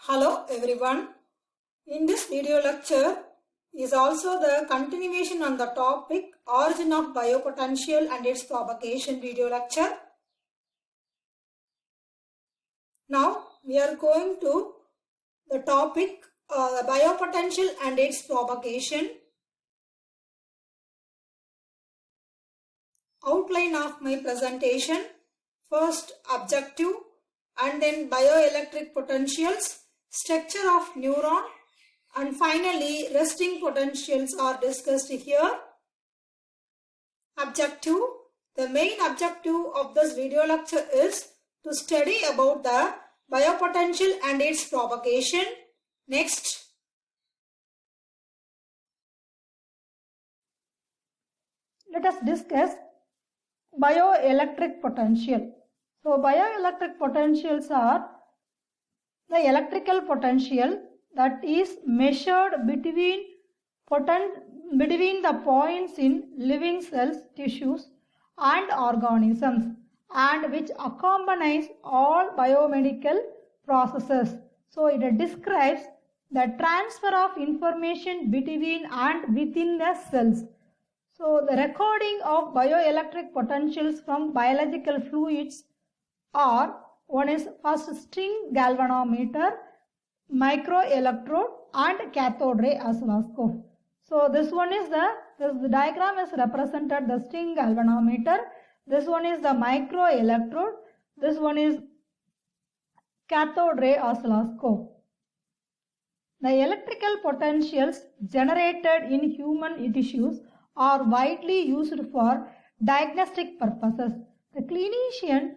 Hello everyone. In this video lecture is also the continuation on the topic origin of biopotential and its propagation video lecture. Now we are going to the topic the biopotential and its propagation. Outline of my presentation. First objective and then bioelectric potentials, structure of neuron, and finally resting potentials are discussed here. Objective. The main objective of this video lecture is to study about the biopotential and its propagation. Next. Let us discuss bioelectric potential. So bioelectric potentials are the electrical potential that is measured between the points in living cells, tissues and organisms, and which accompanies all biomedical processes. So it describes the transfer of information between and within the cells. So the recording of bioelectric potentials from biological fluids are, one is first string galvanometer, microelectrode and cathode ray oscilloscope. So this diagram is represented the string galvanometer, this one is the microelectrode, this one is cathode ray oscilloscope. The electrical potentials generated in human tissues are widely used for diagnostic purposes. The clinician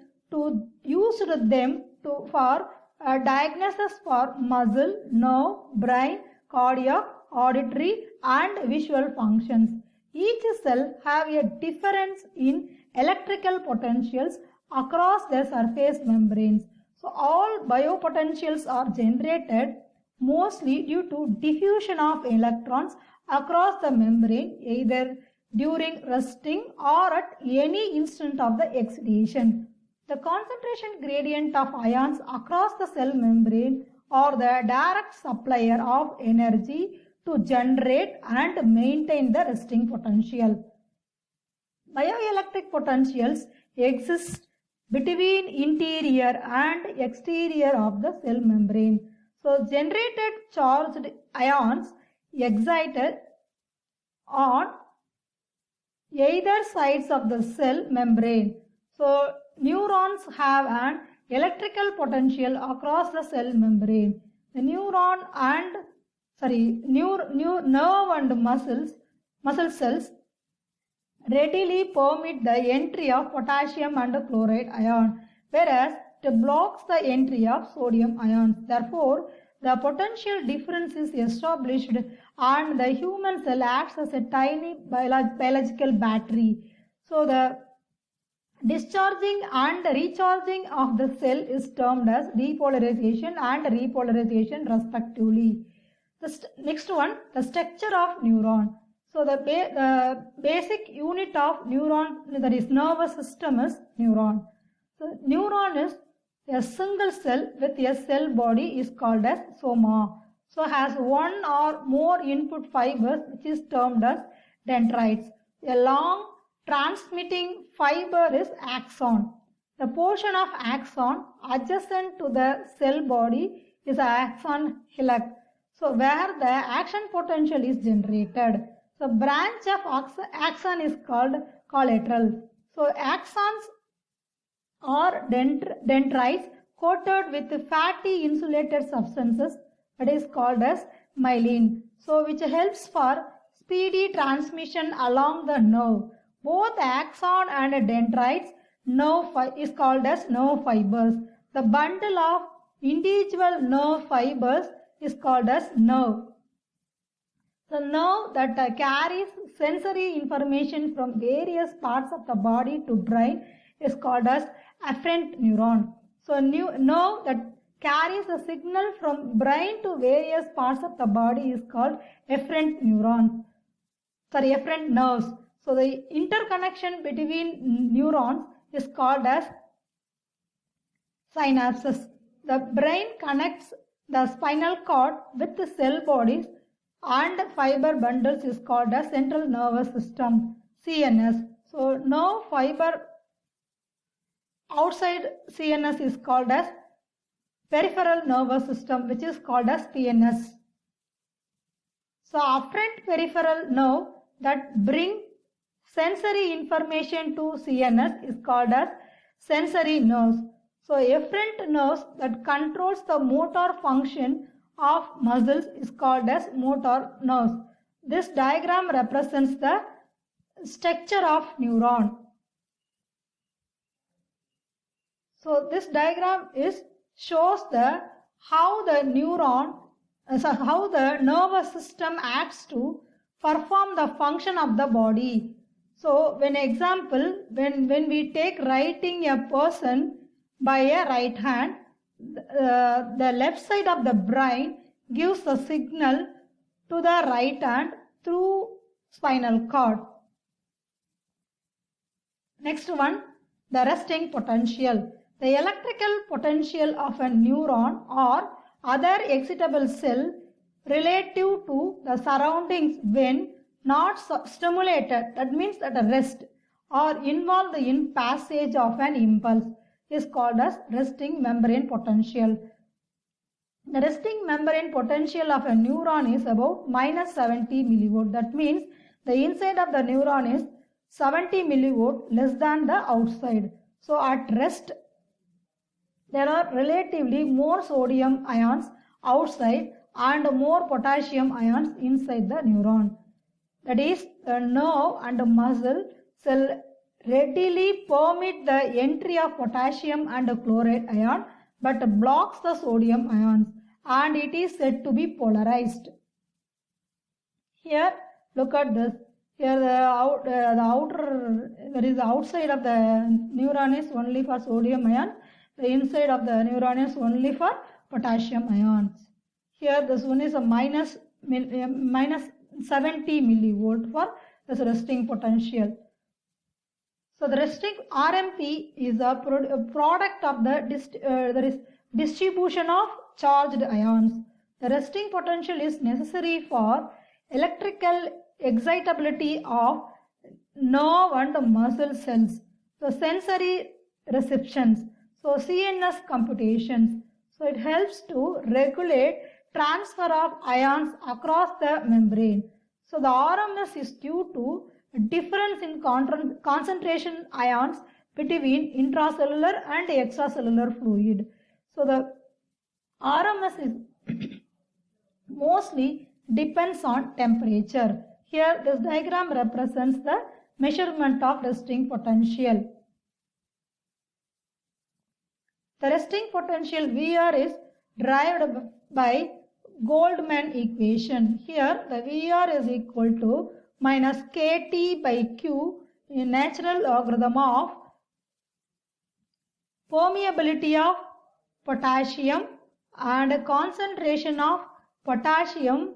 used them for diagnosis for muscle, nerve, brain, cardiac, auditory and visual functions. Each cell have a difference in electrical potentials across the surface membranes. So all biopotentials are generated mostly due to diffusion of electrons across the membrane, either during resting or at any instant of the excitation. The concentration gradient of ions across the cell membrane are the direct supplier of energy to generate and maintain the resting potential. Bioelectric potentials exist between interior and exterior of the cell membrane. So generated charged ions excited on either sides of the cell membrane. So neurons have an electrical potential across the cell membrane. The nerve and muscle cells readily permit the entry of potassium and chloride ion, whereas it blocks the entry of sodium ions. Therefore, the potential difference is established and the human cell acts as a tiny biological battery. So the discharging and recharging of the cell is termed as depolarization and repolarization respectively. The next one, the structure of neuron. So the basic unit of neuron, that is nervous system, is neuron. So neuron is a single cell with a cell body is called as soma. So has one or more input fibers which is termed as dendrites. A long transmitting fiber is axon. The portion of axon adjacent to the cell body is axon hillock. So where the action potential is generated. So branch of axon is called collateral. So axons are dendrites coated with fatty insulated substances that is called as myelin. So which helps for speedy transmission along the nerve. Both axon and dendrites nerve is called as nerve fibers. The bundle of individual nerve fibers is called as nerve. The nerve that carries sensory information from various parts of the body to brain is called as afferent neuron. So nerve that carries a signal from brain to various parts of the body is called afferent nerves. So the interconnection between neurons is called as synapses. The brain connects The spinal cord with the cell bodies and fiber bundles is called as central nervous system, CNS. So nerve fiber outside CNS is called as peripheral nervous system, which is called as PNS. So afferent peripheral nerve that bring sensory information to CNS is called as sensory nerves. So efferent nerves that controls the motor function of muscles is called as motor nerves. This diagram represents the structure of neuron. So this diagram shows how the nervous system acts to perform the function of the body. So when we take writing a person by a right hand, the left side of the brain gives the signal to the right hand through spinal cord. Next one, the resting potential. The electrical potential of a neuron or other excitable cell relative to the surroundings when not stimulated, that means at a rest, or involved in passage of an impulse, is called as resting membrane potential. The resting membrane potential of a neuron is about minus 70 millivolt. That means the inside of the neuron is 70 millivolt less than the outside. So at rest, there are relatively more sodium ions outside and more potassium ions inside the neuron. That is, the nerve and muscle cell readily permit the entry of potassium and chloride ion but blocks the sodium ions, and it is said to be polarized. Here, look at this. Here the outside of the neuron is only for sodium ion. The inside of the neuron is only for potassium ions. Here this one is a minus 70 millivolt for this resting potential. So the resting RMP is a product of the distribution of charged ions. The resting potential is necessary for electrical excitability of nerve and muscle cells. So sensory receptions. So CNS computations. So it helps to regulate transfer of ions across the membrane. So the RMS is due to difference in concentration ions between intracellular and extracellular fluid. So the RMS is mostly depends on temperature. Here this diagram represents the measurement of resting potential. The resting potential VR is derived by Goldman equation. Here the VR is equal to minus kT by Q in natural logarithm of permeability of potassium and concentration of potassium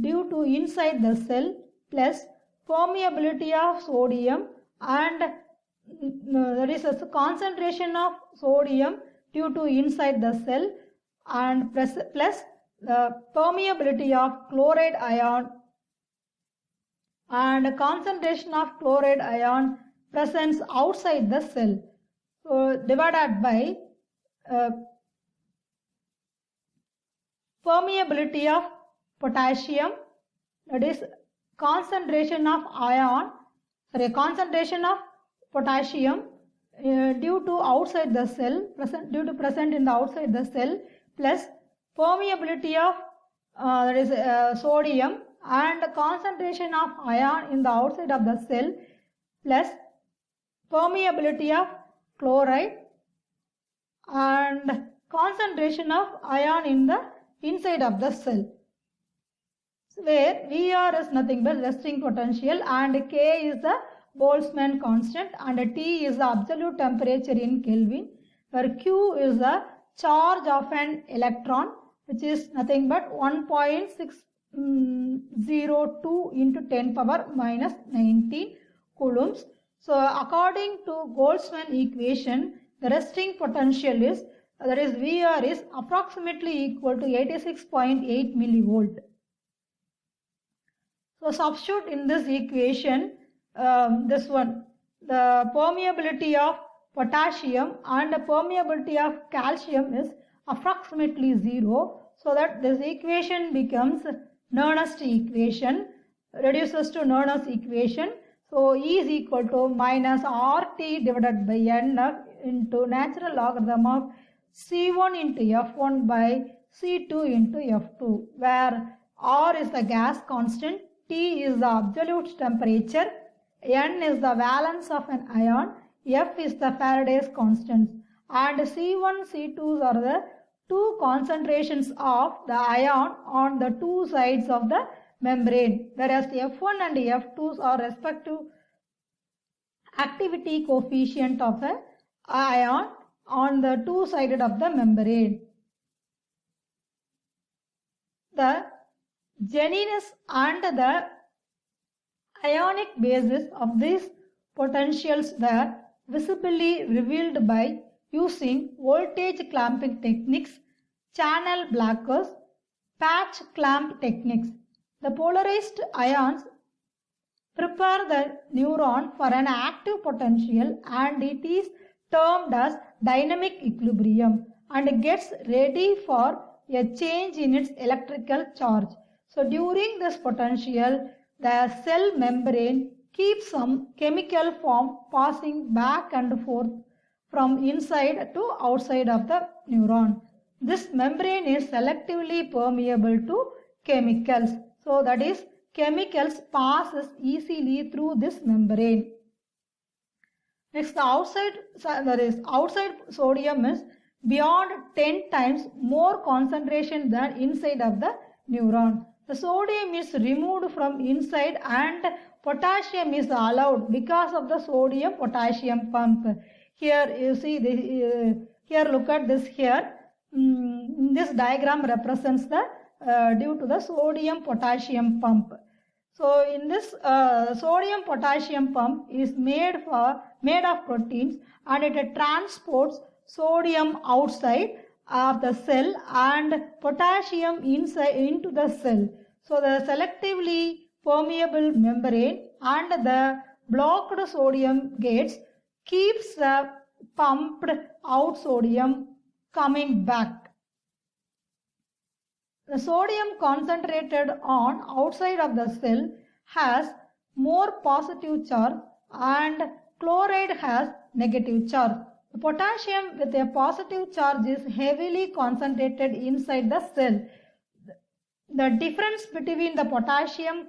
due to inside the cell plus permeability of sodium and that is a concentration of sodium due to inside the cell and plus the permeability of chloride ion and concentration of chloride ion presence outside the cell. So divided by permeability of potassium, that is concentration of potassium due to outside the cell, present in the outside the cell, plus permeability of sodium and concentration of ion in the outside of the cell, plus permeability of chloride and concentration of ion in the inside of the cell, where VR is nothing but resting potential and K is the Boltzmann constant and T is the absolute temperature in Kelvin, where Q is the charge of an electron, which is nothing but 1.602 into 10 power minus 19 coulombs. So according to Boltzmann equation, the resting potential is that is VR is approximately equal to 86.8 millivolt. So substitute in this equation this one, the permeability of potassium and the permeability of calcium is approximately 0, so that this equation becomes Nernst equation, reduces to Nernst equation. So E is equal to minus RT divided by N into natural logarithm of C1 into F1 by C2 into F2, where R is the gas constant, T is the absolute temperature, N is the valence of an ion, F is the Faraday's constant, and C1, C2s are the two concentrations of the ion on the two sides of the membrane, whereas F1 and F2s are respective activity coefficient of the ion on the two sided of the membrane. The genus and the ionic basis of these potentials were visibly revealed by using voltage clamping techniques, channel blockers, patch clamp techniques. The polarized ions prepare the neuron for an active potential, and it is termed as dynamic equilibrium, and gets ready for a change in its electrical charge. So during this potential, the cell membrane keeps some chemical form passing back and forth from inside to outside of the neuron. This membrane is selectively permeable to chemicals. So that is, chemicals passes easily through this membrane. Next, the outside sodium is beyond 10 times more concentration than inside of the neuron. The sodium is removed from inside and potassium is allowed because of the sodium potassium pump. Here you see here look at this here. This diagram represents the due to the sodium potassium pump. So in this sodium potassium pump is made of proteins, and it transports sodium outside of the cell and potassium inside into the cell. So the selectively permeable membrane and the blocked sodium gates keeps the pumped out sodium coming back. The sodium concentrated on outside of the cell has more positive charge and chloride has negative charge. The potassium with a positive charge is heavily concentrated inside the cell. The difference between the potassium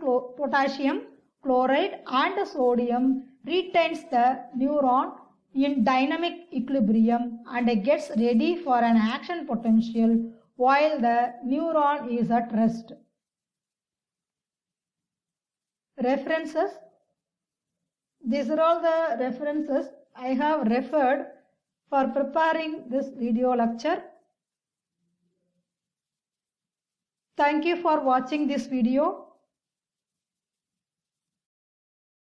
chloride and the sodium retains the neuron in dynamic equilibrium and gets ready for an action potential while the neuron is at rest. References. These are all the references I have referred for preparing this video lecture. Thank you for watching this video.